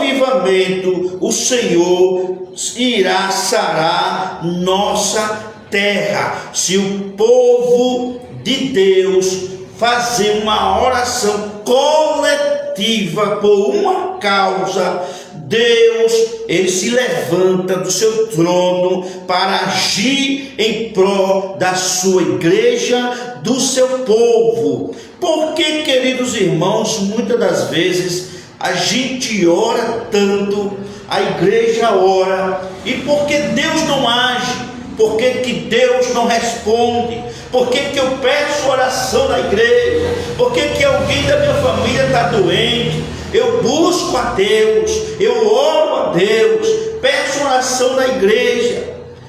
avivamento o Senhor irá sarar nossa terra. Se o povo de Deus fazer uma oração coletiva por uma causa, Deus, ele se levanta do seu trono para agir em prol da sua igreja, do seu povo. Porque, queridos irmãos, muitas das vezes a gente ora tanto, a igreja ora, e porque Deus não age? Por que Deus não responde? Por que eu peço oração na igreja? Por que alguém da minha família está doente? Eu busco a Deus, eu oro a Deus, peço oração na igreja,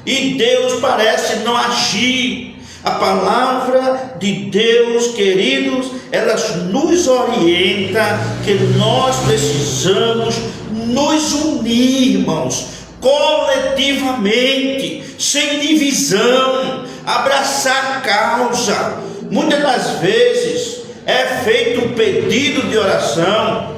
e Deus parece não agir. A palavra de Deus, queridos, ela nos orienta que nós precisamos nos unir, irmãos, coletivamente, sem divisão, abraçar a causa. Muitas das vezes é feito um pedido de oração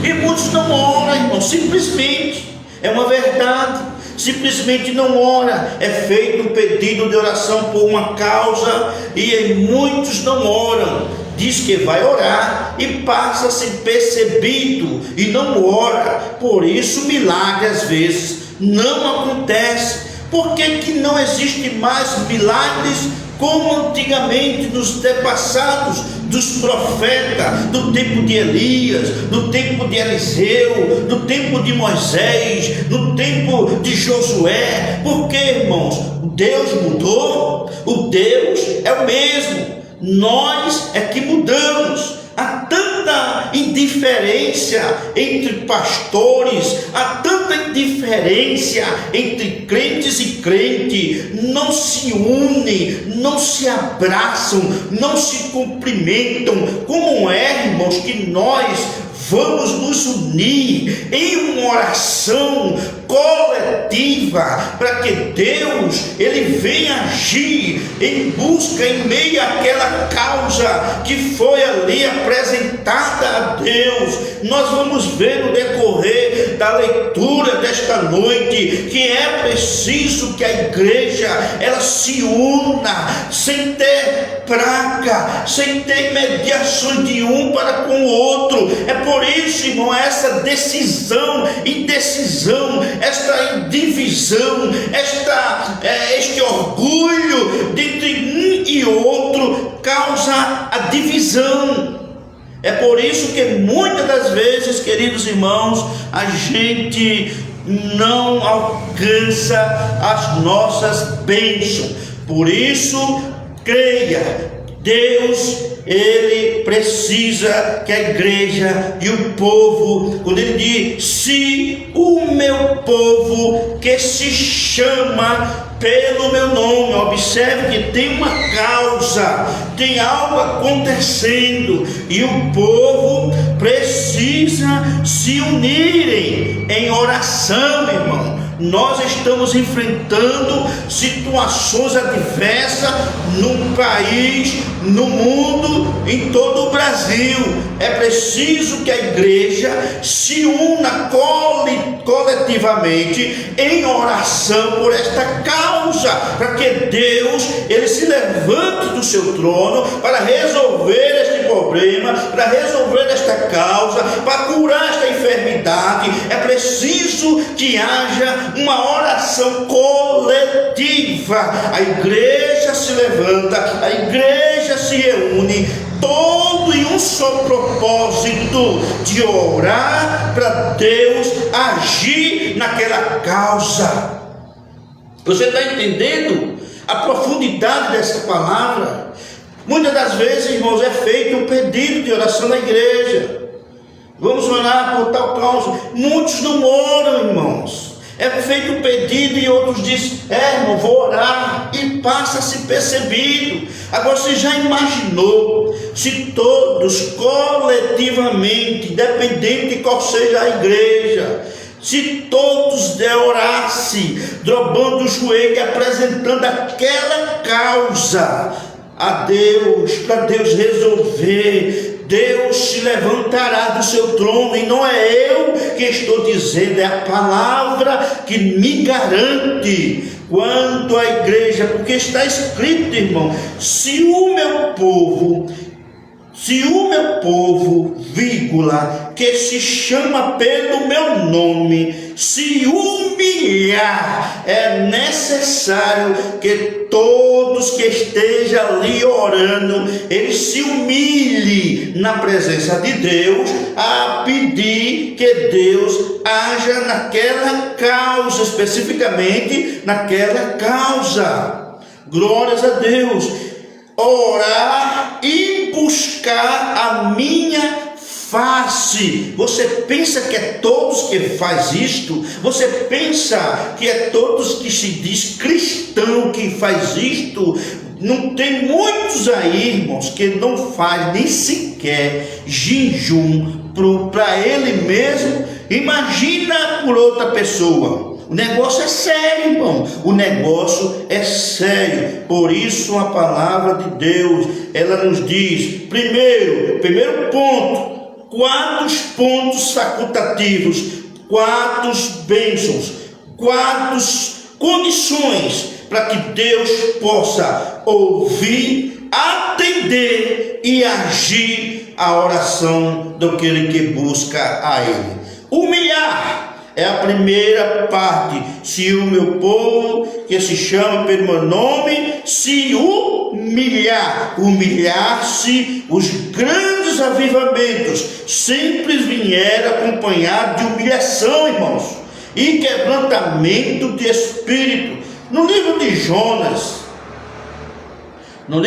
e muitos não oram, irmão, simplesmente, é uma verdade, simplesmente não ora. É feito um pedido de oração por uma causa e muitos não oram. Diz que vai orar e passa-se percebido e não ora. Por isso milagre às vezes não acontece. Por que não existe mais milagres como antigamente nos antepassados dos profetas, do tempo de Elias, do tempo de Eliseu, do tempo de Moisés, do tempo de Josué? Porque, irmãos, Deus mudou? O Deus é o mesmo, nós é que mudamos. Há tanta indiferença entre pastores, há tanta indiferença entre crentes e crentes, não se unem, não se abraçam, não se cumprimentam. Como é, irmãos, que nós vamos nos unir em uma oração coletiva para que Deus ele venha agir em busca, em meio àquela causa que foi ali apresentada a Deus? Nós vamos ver no decorrer da leitura desta noite que é preciso que a igreja ela se una, sem ter praga, sem ter mediações de um para com o outro. É por isso, irmão, essa decisão, indecisão, esta divisão, este orgulho entre um e outro causa a divisão. É por isso que muitas das vezes, queridos irmãos, a gente não alcança as nossas bênçãos. Por isso, creia, Deus, ele precisa que a igreja e o povo, quando ele diz, se o meu povo que se chama pelo meu nome, observe que tem uma causa, tem algo acontecendo, e o povo precisa se unirem em oração, irmão. Nós estamos enfrentando situações adversas no país, no mundo, em todo o Brasil. É preciso que a igreja se una coletivamente em oração por esta causa, para que Deus ele se levante do seu trono para resolver este problema, para resolver esta causa, para curar esta enfermidade. É preciso que haja uma oração coletiva. A igreja se levanta, a igreja se reúne, todo em um só propósito de orar para Deus agir naquela causa. Você está entendendo a profundidade dessa palavra? Muitas das vezes, irmãos, é feito um pedido de oração na igreja. Vamos orar por tal causa. Muitos não oram, irmãos. É feito um pedido e outros dizem, irmão, vou orar, e passa-se percebido. Agora, você já imaginou se todos coletivamente, independente de qual seja a igreja, se todos orassem, dobrando o joelho e apresentando aquela causa a Deus, para Deus resolver, Deus se levantará do seu trono, e não é eu que estou dizendo é a palavra que me garante quanto à igreja, porque está escrito, irmão, se o meu povo, vírgula, que se chama pelo meu nome, se humilhar, é necessário que todos que estejam ali orando, eles se humilhem na presença de Deus, a pedir que Deus haja naquela causa, especificamente naquela causa. Glórias a Deus. Orar e buscar a minha face. Você pensa que é todos que faz isto? Você pensa que é todos que se diz cristão que faz isto? Não tem muitos aí, irmãos, que não faz nem sequer jejum para ele mesmo. Imagina por outra pessoa. O negócio é sério, irmão. O negócio é sério. Por isso a palavra de Deus, ela nos diz, primeiro ponto, 4 pontos facultativos, 4 bênçãos, 4 condições para que Deus possa ouvir, atender e agir a oração daquele que busca a Ele. Humilhar é a primeira parte. Se o meu povo, que se chama pelo meu nome, se humilhar-se, os grandes avivamentos sempre vieram acompanhados de humilhação, irmãos, e quebrantamento de espírito. No livro de Jonas, no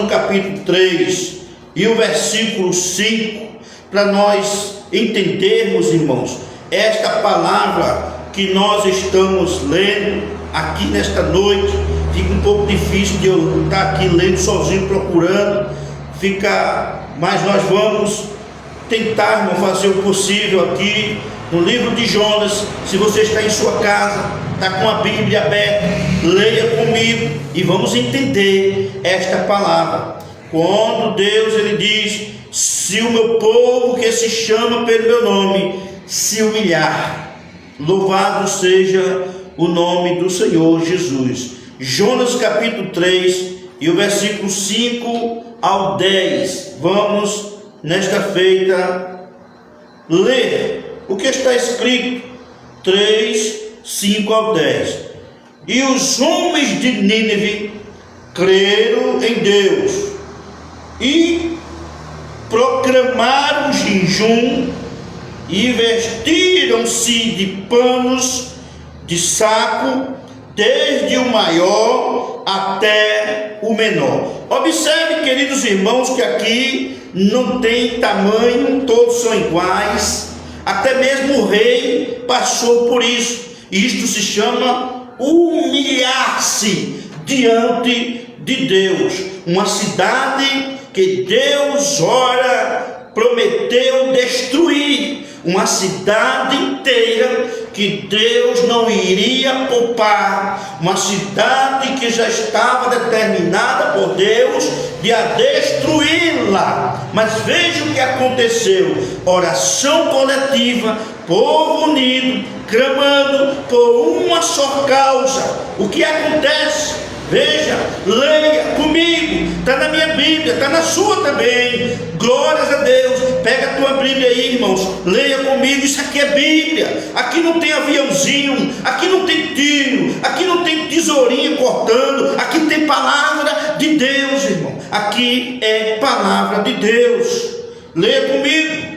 capítulo 3 e o versículo 5, para nós entendermos, irmãos, esta palavra que nós estamos lendo aqui nesta noite. Fica um pouco difícil de eu estar aqui lendo sozinho, procurando, mas nós vamos tentar, irmão, fazer o possível aqui no livro de Jonas. Se você está em sua casa, está com a Bíblia aberta, leia comigo e vamos entender esta palavra. Quando Deus ele diz: se o meu povo que se chama pelo meu nome se humilhar, louvado seja o nome do Senhor Jesus. Jonas capítulo 3 e o versículo 5 ao 10. Vamos nesta feita ler o que está escrito. 3, 5 ao 10. E os homens de Nínive creram em Deus e proclamaram jejum e vestiram-se de panos de saco, desde o maior até o menor. Observe, queridos irmãos, que aqui não tem tamanho, todos são iguais. Até mesmo o rei passou por isso. Isto se chama humilhar-se diante de Deus. Uma cidade que Deus ora prometeu destruir, uma cidade inteira que Deus não iria poupar, uma cidade que já estava determinada por Deus de a destruí-la. Mas veja o que aconteceu: oração coletiva, povo unido, clamando por uma só causa. O que acontece? Veja, leia comigo, está na minha Bíblia, está na sua também. Glórias a Deus. Pega a tua Bíblia aí, irmãos, leia comigo. Isso aqui é Bíblia. Aqui não tem aviãozinho, aqui não tem tiro, aqui não tem tesourinha cortando. Aqui tem palavra de Deus, irmão. Aqui é palavra de Deus. Leia comigo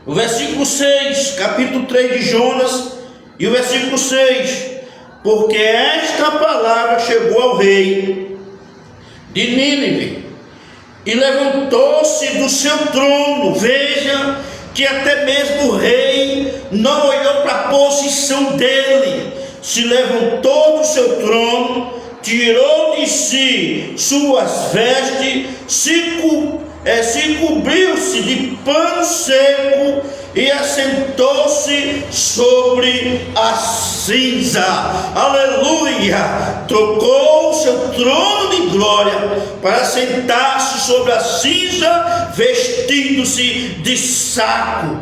o versículo 6, capítulo 3 de Jonas, e o versículo 6. Porque esta palavra chegou ao rei de Nínive e levantou-se do seu trono. Veja que até mesmo o rei não olhou para a posição dele, se levantou do seu trono, tirou de si suas vestes, se cobriu-se de pano seco e assentou-se sobre a cinza. Aleluia! Trocou o seu trono de glória para sentar-se sobre a cinza, vestindo-se de saco.